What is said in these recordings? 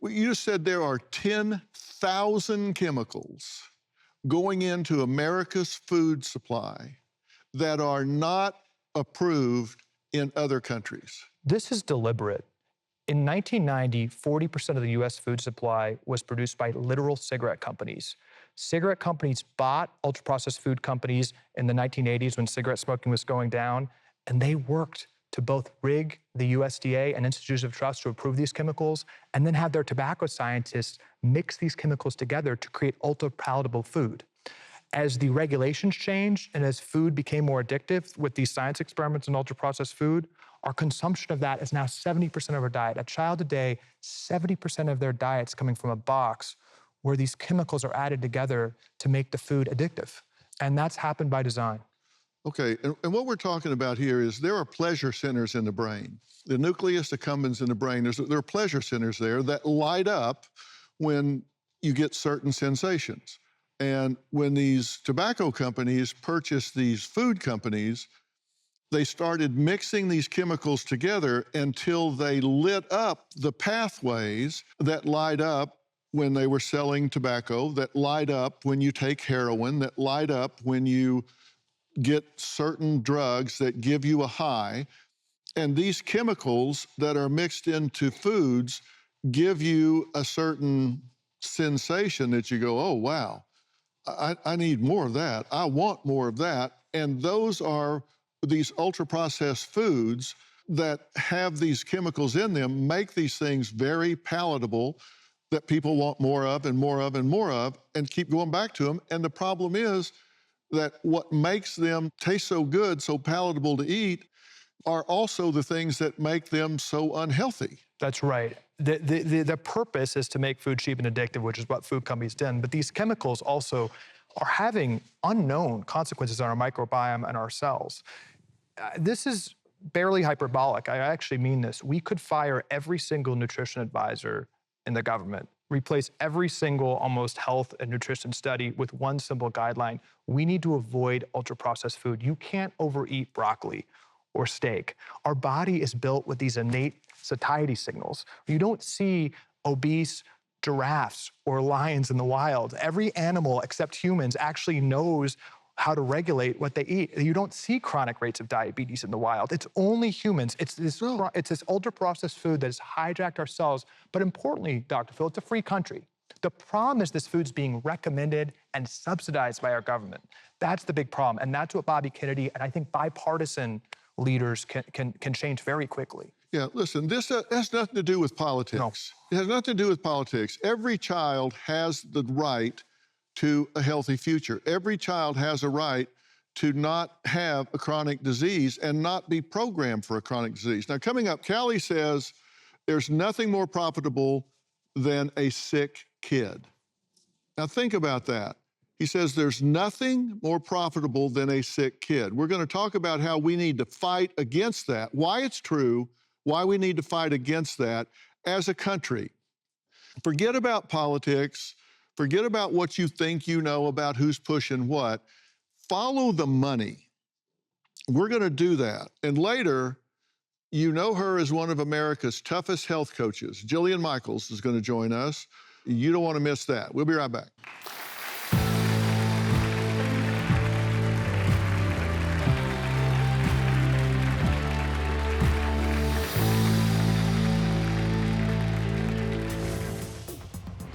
You just said there are 10,000 chemicals going into America's food supply that are not approved in other countries. This is deliberate. In 1990, 40% of the US food supply was produced by literal cigarette companies. Cigarette companies bought ultra-processed food companies in the 1980s when cigarette smoking was going down, and they worked to both rig the USDA and institutions of trust to approve these chemicals, and then have their tobacco scientists mix these chemicals together to create ultra-palatable food. As the regulations changed and as food became more addictive with these science experiments in ultra-processed food, our consumption of that is now 70% of our diet. A child today, 70% of their diet's coming from a box where these chemicals are added together to make the food addictive. And that's happened by design. Okay, and what we're talking about here is there are pleasure centers in the brain. The nucleus accumbens in the brain, there are pleasure centers there that light up when you get certain sensations. And when these tobacco companies purchased these food companies, they started mixing these chemicals together until they lit up the pathways that light up when they were selling tobacco, that light up when you take heroin, that light up when you get certain drugs that give you a high. And these chemicals that are mixed into foods give you a certain sensation that you go, oh, wow, I need more of that. I want more of that. And those are these ultra-processed foods that have these chemicals in them, make these things very palatable that people want more of and more of and more of, and keep going back to them. And the problem is that what makes them taste so good, so palatable to eat, are also the things that make them so unhealthy. That's right. The purpose is to make food cheap and addictive, which is what food companies did. But these chemicals also are having unknown consequences on our microbiome and our cells. This is barely hyperbolic. I actually mean this. We could fire every single nutrition advisor in the government, replace every single almost health and nutrition study with one simple guideline. We need to avoid ultra-processed food. You can't overeat broccoli or steak. Our body is built with these innate satiety signals. You don't see obese giraffes or lions in the wild. Every animal except humans actually knows how to regulate what they eat. You don't see chronic rates of diabetes in the wild. It's only humans. It's this ultra-processed food that has hijacked our cells. But importantly, Dr. Phil, it's a free country. The problem is this food's being recommended and subsidized by our government. That's the big problem. And that's what Bobby Kennedy and I think bipartisan leaders can change very quickly. Yeah, listen, this has nothing to do with politics. No. It has nothing to do with politics. Every child has the right to a healthy future. Every child has a right to not have a chronic disease and not be programmed for a chronic disease. Now, coming up, Callie says there's nothing more profitable than a sick kid. Now, think about that. He says there's nothing more profitable than a sick kid. We're going to talk about how we need to fight against that, why it's true, why we need to fight against that as a country. Forget about politics. Forget about what you think you know about who's pushing what. Follow the money. We're going to do that. And later, you know her as one of America's toughest health coaches. Jillian Michaels is going to join us. You don't want to miss that. We'll be right back.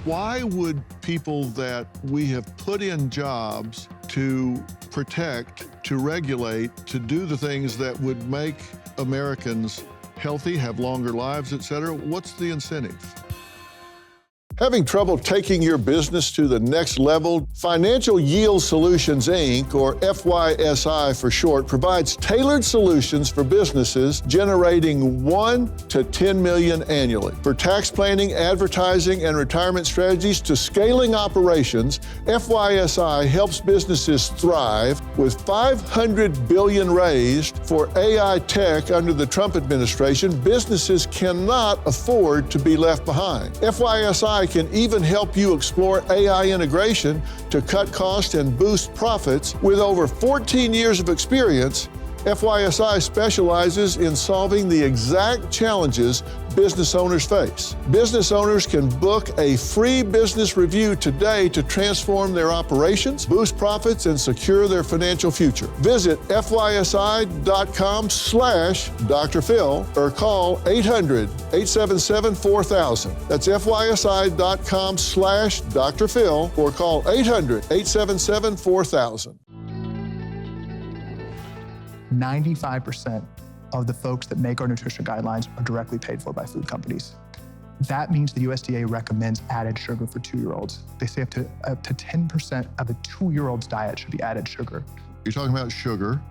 Why would people that we have put in jobs to protect, to regulate, to do the things that would make Americans healthy, have longer lives, et cetera, what's the incentive? Having trouble taking your business to the next level? Financial Yield Solutions, Inc., or FYSI for short, provides tailored solutions for businesses generating $1 to $10 million annually. For tax planning, advertising, and retirement strategies to scaling operations, FYSI helps businesses thrive. With $500 billion raised for AI tech under the Trump administration, businesses cannot afford to be left behind. FYSI can even help you explore AI integration to cut costs and boost profits. With over 14 years of experience, FYSI specializes in solving the exact challenges business owners face. Business owners can book a free business review today to transform their operations, boost profits, and secure their financial future. Visit fysi.com/Dr. Phil or call 800-877-4000. That's fysi.com/Dr. Phil or call 800-877-4000. 95% of the folks that make our nutrition guidelines are directly paid for by food companies. That means the USDA recommends added sugar for 2-year-olds. They say up to 10% of a 2-year-old's diet should be added sugar. You're talking about sugar,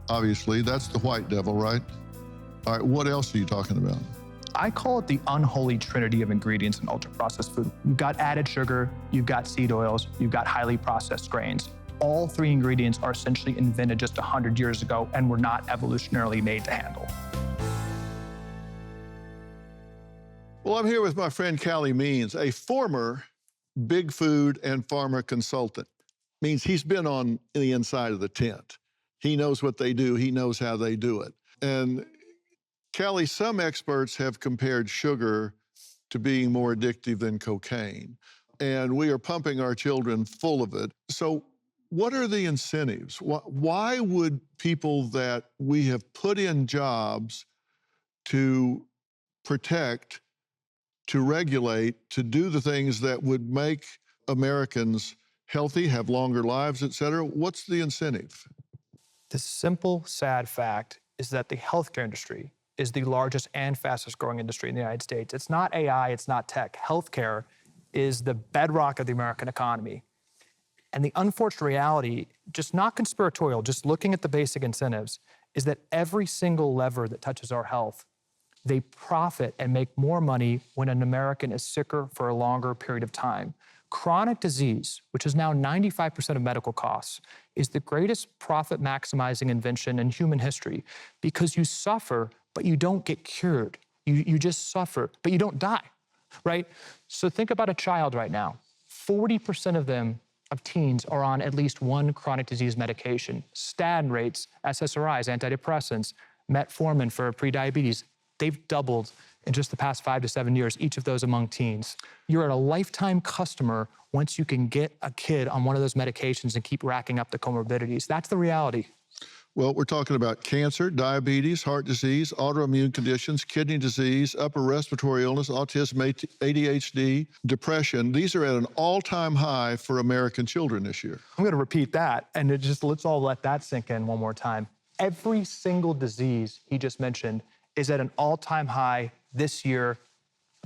obviously. That's the white devil, right? All right, what else are you talking about? I call it the unholy trinity of ingredients in ultra-processed food. You've got added sugar, you've got seed oils, you've got highly processed grains. All 3 ingredients are essentially invented just 100 years ago and were not evolutionarily made to handle. Well, I'm here with my friend Callie Means, a former big food and pharma consultant. Means he's been on the inside of the tent. He knows what they do. He knows how they do it. And Callie, some experts have compared sugar to being more addictive than cocaine. And we are pumping our children full of it. So what are the incentives? Why would people that we have put in jobs to protect, to regulate, to do the things that would make Americans healthy, have longer lives, et cetera, what's the incentive? The simple, sad fact is that the healthcare industry is the largest and fastest growing industry in the United States. It's not AI, it's not tech. Healthcare is the bedrock of the American economy. And the unfortunate reality, just not conspiratorial, just looking at the basic incentives, is that every single lever that touches our health, they profit and make more money when an American is sicker for a longer period of time. Chronic disease, which is now 95% of medical costs, is the greatest profit-maximizing invention in human history because you suffer, but you don't get cured. You just suffer, but you don't die, right? So think about a child right now. 40% of them, of teens, are on at least one chronic disease medication. Statin rates, SSRIs, antidepressants, metformin for prediabetes, they've doubled in just the past 5 to 7 years, each of those among teens. You're a lifetime customer once you can get a kid on one of those medications and keep racking up the comorbidities. That's the reality. Well, we're talking about cancer, diabetes, heart disease, autoimmune conditions, kidney disease, upper respiratory illness, autism, ADHD, depression. These are at an all-time high for American children this year. I'm gonna repeat that, and let's all let that sink in one more time. Every single disease he just mentioned is at an all-time high this year,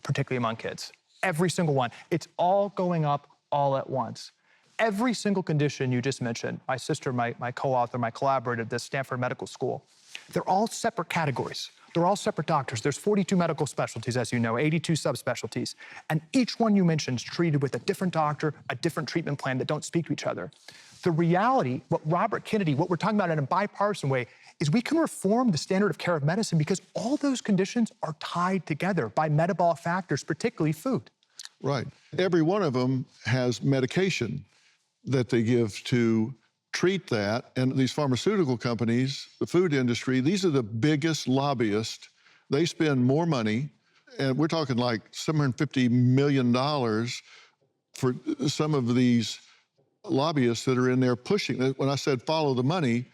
particularly among kids. Every single one. It's all going up all at once. Every single condition you just mentioned, my sister, my co-author, my collaborator at the Stanford Medical School, they're all separate categories. They're all separate doctors. There's 42 medical specialties, as you know, 82 subspecialties. And each one you mentioned is treated with a different doctor, a different treatment plan that don't speak to each other. The reality, what Robert Kennedy, what we're talking about in a bipartisan way, is we can reform the standard of care of medicine because all those conditions are tied together by metabolic factors, particularly food. Right. Every one of them has medication that they give to treat that. And these pharmaceutical companies, the food industry, these are the biggest lobbyists. They spend more money, and we're talking like $750 million for some of these lobbyists that are in there pushing. When I said follow the money,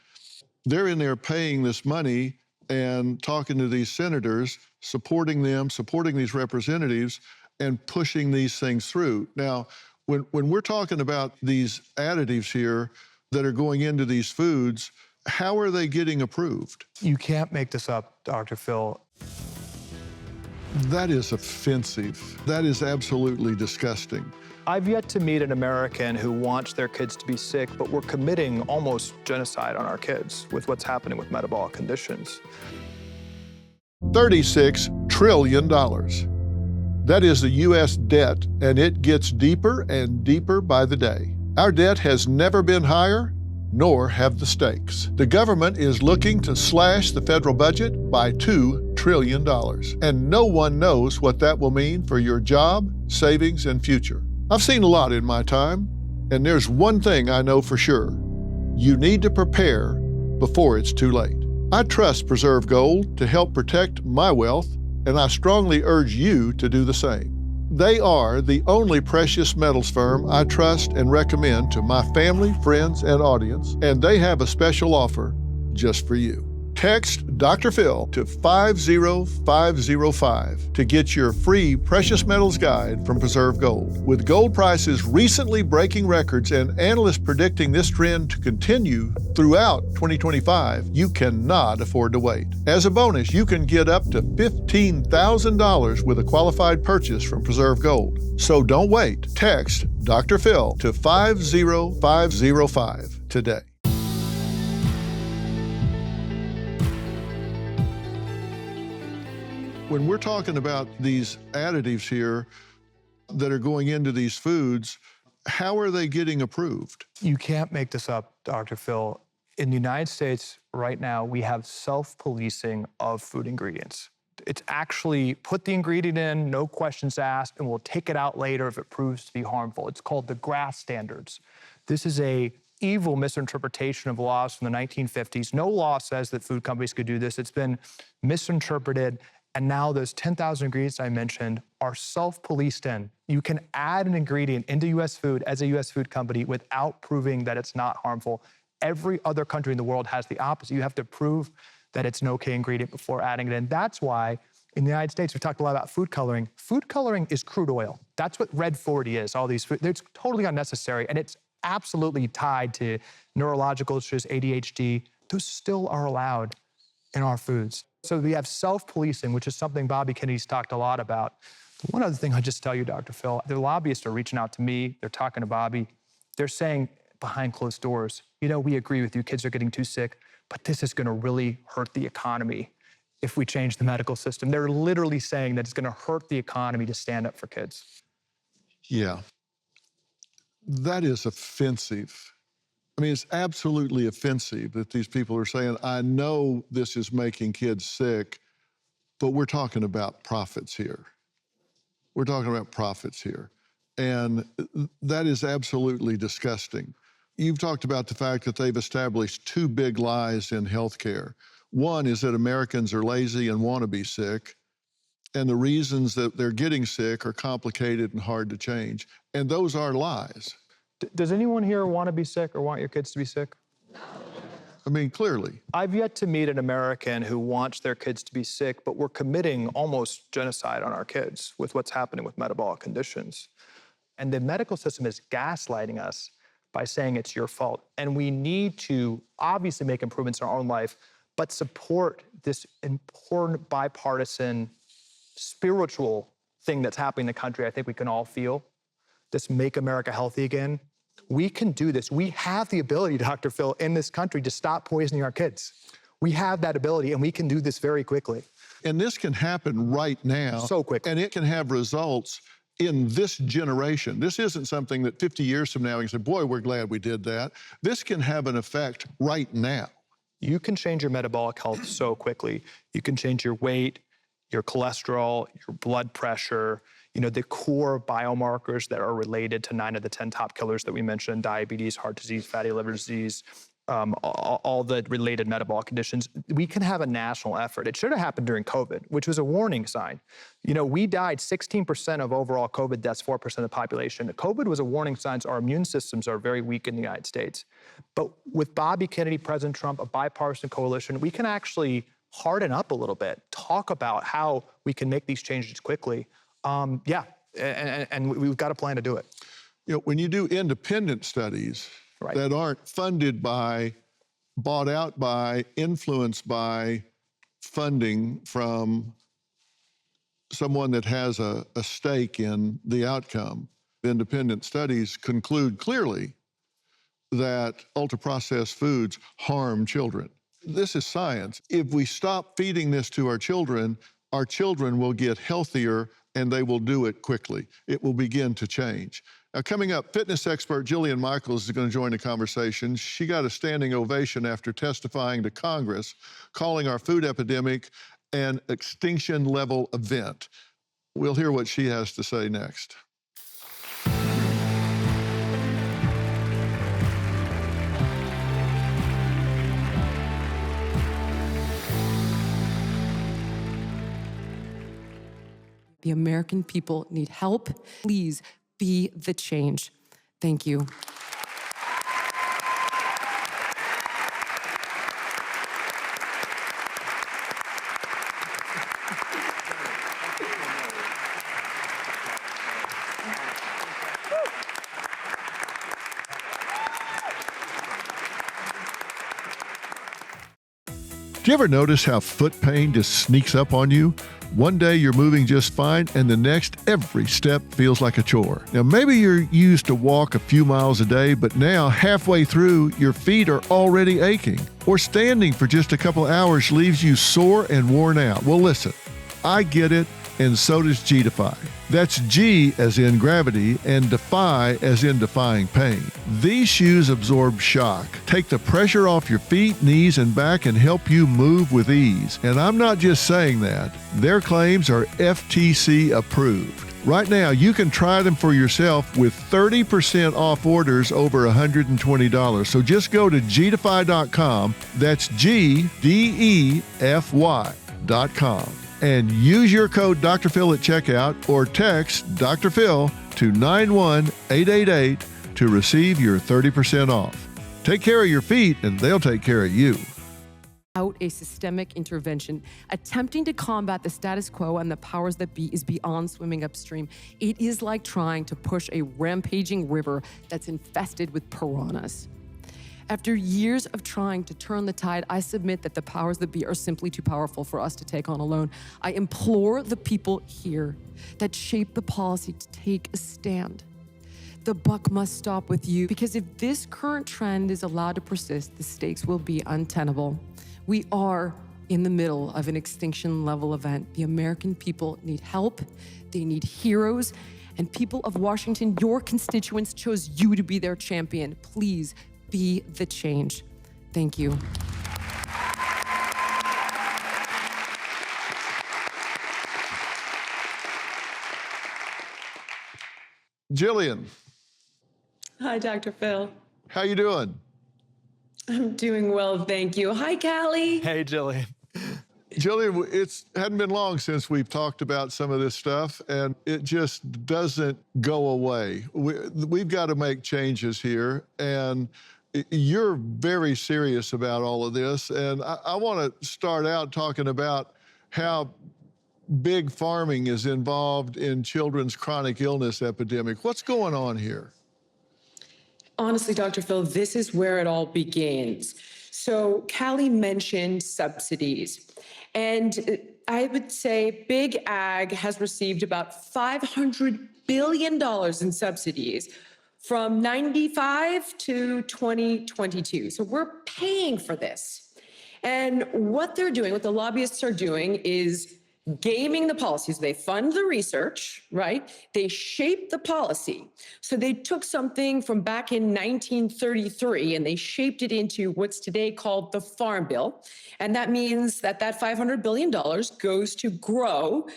they're in there paying this money and talking to these senators, supporting them, supporting these representatives, and pushing these things through. Now, when we're talking about these additives here that are going into these foods, how are they getting approved? You can't make this up, Dr. Phil. That is offensive. That is absolutely disgusting. I've yet to meet an American who wants their kids to be sick, but we're committing almost genocide on our kids with what's happening with metabolic conditions. $36 trillion. That is the U.S. debt, and it gets deeper and deeper by the day. Our debt has never been higher, nor have the stakes. The government is looking to slash the federal budget by $2 trillion, and no one knows what that will mean for your job, savings, and future. I've seen a lot in my time, and there's one thing I know for sure. You need to prepare before it's too late. I trust Preserve Gold to help protect my wealth, and I strongly urge you to do the same. They are the only precious metals firm I trust and recommend to my family, friends, and audience, and they have a special offer just for you. Text Dr. Phil to 50505 to get your free precious metals guide from Preserve Gold. With gold prices recently breaking records and analysts predicting this trend to continue throughout 2025, you cannot afford to wait. As a bonus, you can get up to $15,000 with a qualified purchase from Preserve Gold. So don't wait. Text Dr. Phil to 50505 today. When we're talking about these additives here that are going into these foods, how are they getting approved? You can't make this up, Dr. Phil. In the United States right now, we have self-policing of food ingredients. It's actually put the ingredient in, no questions asked, and we'll take it out later if it proves to be harmful. It's called the GRAS standards. This is a evil misinterpretation of laws from the 1950s. No law says that food companies could do this. It's been misinterpreted. And now those 10,000 ingredients I mentioned are self-policed in. You can add an ingredient into U.S. food as a U.S. food company without proving that it's not harmful. Every other country in the world has the opposite. You have to prove that it's an okay ingredient before adding it in. That's why in the United States, we've talked a lot about food coloring. Food coloring is crude oil. That's what Red 40 is, all these food. It's totally unnecessary, and it's absolutely tied to neurological issues, ADHD. Those still are allowed in our foods. So we have self-policing, which is something Bobby Kennedy's talked a lot about. One other thing I'll just tell you, Dr. Phil, the lobbyists are reaching out to me. They're talking to Bobby. They're saying behind closed doors, you know, we agree with you, kids are getting too sick, but this is gonna really hurt the economy if we change the medical system. They're literally saying that it's gonna hurt the economy to stand up for kids. Yeah, that is offensive. I mean, it's absolutely offensive that these people are saying, I know this is making kids sick, but we're talking about profits here. We're talking about profits here. And that is absolutely disgusting. You've talked about the fact that they've established two big lies in healthcare. One is that Americans are lazy and want to be sick, and the reasons that they're getting sick are complicated and hard to change. And those are lies. Does anyone here want to be sick or want your kids to be sick? I mean, clearly. I've yet to meet an American who wants their kids to be sick, but we're committing almost genocide on our kids with what's happening with metabolic conditions. And the medical system is gaslighting us by saying it's your fault. And we need to obviously make improvements in our own life, but support this important bipartisan spiritual thing that's happening in the country I think we can all feel, this Make America Healthy Again. We can do this. We have the ability, Dr. Phil, in this country to stop poisoning our kids. We have that ability, and we can do this very quickly. And this can happen right now. So quickly. And it can have results in this generation. This isn't something that 50 years from now we can say, boy, we're glad we did that. This can have an effect right now. You can change your metabolic health so quickly. You can change your weight, your cholesterol, your blood pressure, you know, the core biomarkers that are related to 9 of the 10 top killers that we mentioned, diabetes, heart disease, fatty liver disease, all the related metabolic conditions. We can have a national effort. It should have happened during COVID, which was a warning sign. You know, we died 16% of overall COVID deaths, 4% of the population. COVID was a warning sign. Our immune systems are very weak in the United States. But with Bobby Kennedy, President Trump, a bipartisan coalition, we can actually harden up a little bit, talk about how we can make these changes quickly. And we've got a plan to do it. You know, when you do independent studies that aren't funded by, bought out by, influenced by funding from someone that has a stake in the outcome, independent studies conclude clearly that ultra-processed foods harm children. This is science. If we stop feeding this to our children will get healthier, and they will do it quickly. It will begin to change. Now, coming up, fitness expert Jillian Michaels is going to join the conversation. She got a standing ovation after testifying to Congress, calling our food epidemic an extinction-level event. We'll hear what she has to say next. The American people need help. Please be the change. Thank you. Do you ever notice how foot pain just sneaks up on you? One day you're moving just fine, and the next, every step feels like a chore. Now, maybe you're used to walk a few miles a day, but now, halfway through, your feet are already aching. Or standing for just a couple hours leaves you sore and worn out. Well, listen, I get it, and so does G-Defy. That's G as in gravity and Defy as in defying pain. These shoes absorb shock, take the pressure off your feet, knees, and back, and help you move with ease. And I'm not just saying that. Their claims are FTC approved. Right now, you can try them for yourself with 30% off orders over $120. So just go to gdefy.com. That's GDEFY.com. And use your code Dr. Phil at checkout or text Dr. Phil to 91888 to receive your 30% off. Take care of your feet and they'll take care of you. Out a systemic intervention, attempting to combat the status quo and the powers that be is beyond swimming upstream. It is like trying to push a rampaging river that's infested with piranhas. After years of trying to turn the tide, I submit that the powers that be are simply too powerful for us to take on alone. I implore the people here that shape the policy to take a stand. The buck must stop with you, because if this current trend is allowed to persist, the stakes will be untenable. We are in the middle of an extinction level event. The American people need help. They need heroes. And people of Washington, your constituents chose you to be their champion. Please be the change. Thank you. Jillian. Hi, Dr. Phil. How you doing? I'm doing well, thank you. Hi, Callie. Hey, Jillian. Jillian, it hadn't been long since we've talked about some of this stuff, and it just doesn't go away. We've got to make changes here, and you're very serious about all of this. And I want to start out talking about how big farming is involved in children's chronic illness epidemic. What's going on here? Honestly, Dr. Phil, this is where it all begins. So Callie mentioned subsidies. And I would say Big Ag has received about $500 billion in subsidies from 95 to 2022. So we're paying for this. And what they're doing, what the lobbyists are doing, is gaming the policies. They fund the research, right? They shape the policy. So they took something from back in 1933 and they shaped it into what's today called the Farm Bill. And that means that that $500 billion goes to grow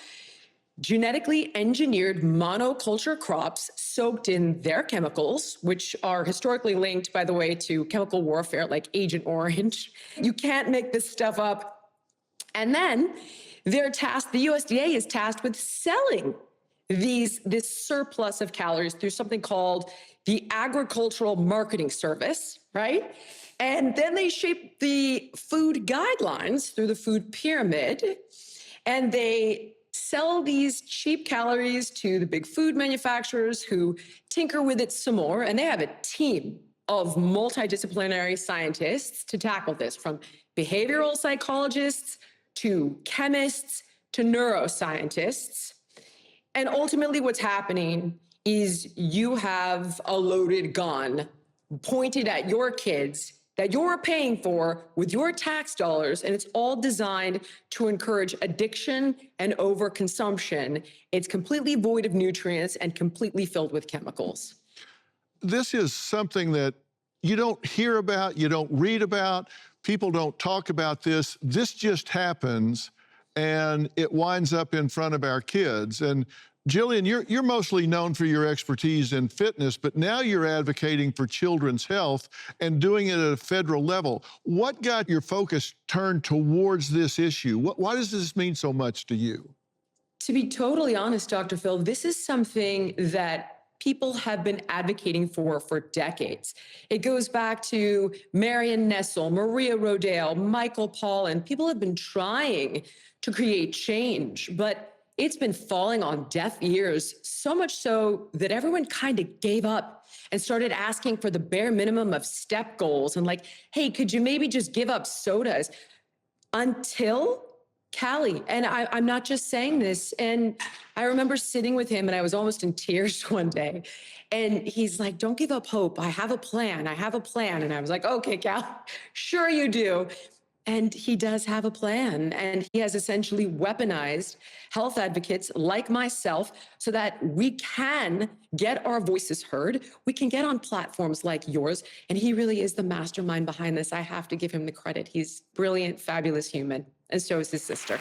genetically engineered monoculture crops soaked in their chemicals, which are historically linked, by the way, to chemical warfare like Agent Orange. You can't make this stuff up. And then they're tasked, the USDA is tasked with selling this surplus of calories through something called the Agricultural Marketing Service, right? And then they shape the food guidelines through the food pyramid, and they sell these cheap calories to the big food manufacturers who tinker with it some more. And they have a team of multidisciplinary scientists to tackle this, from behavioral psychologists to chemists to neuroscientists. And ultimately what's happening is you have a loaded gun pointed at your kids that you're paying for with your tax dollars, and it's all designed to encourage addiction and overconsumption. It's completely void of nutrients and completely filled with chemicals. This is something that you don't hear about, you don't read about, people don't talk about this. This just happens, and it winds up in front of our kids. And Jillian, you're mostly known for your expertise in fitness, but now you're advocating for children's health and doing it at a federal level. What got your focus turned towards this issue? Why does this mean so much to you? To be totally honest, Dr. Phil, this is something that people have been advocating for decades. It goes back to Marion Nestle, Maria Rodale, Michael Pollan. People have been trying to create change, but it's been falling on deaf ears, so much so that everyone kind of gave up and started asking for the bare minimum of step goals and like, hey, could you maybe just give up sodas? Until Callie, and I'm not just saying this, and I remember sitting with him and I was almost in tears one day, and he's like, don't give up hope. I have a plan. I have a plan. And I was like, okay, Callie, sure you do. And he does have a plan, and he has essentially weaponized health advocates like myself so that we can get our voices heard. We can get on platforms like yours, and he really is the mastermind behind this. I have to give him the credit. He's brilliant, fabulous human, and so is his sister.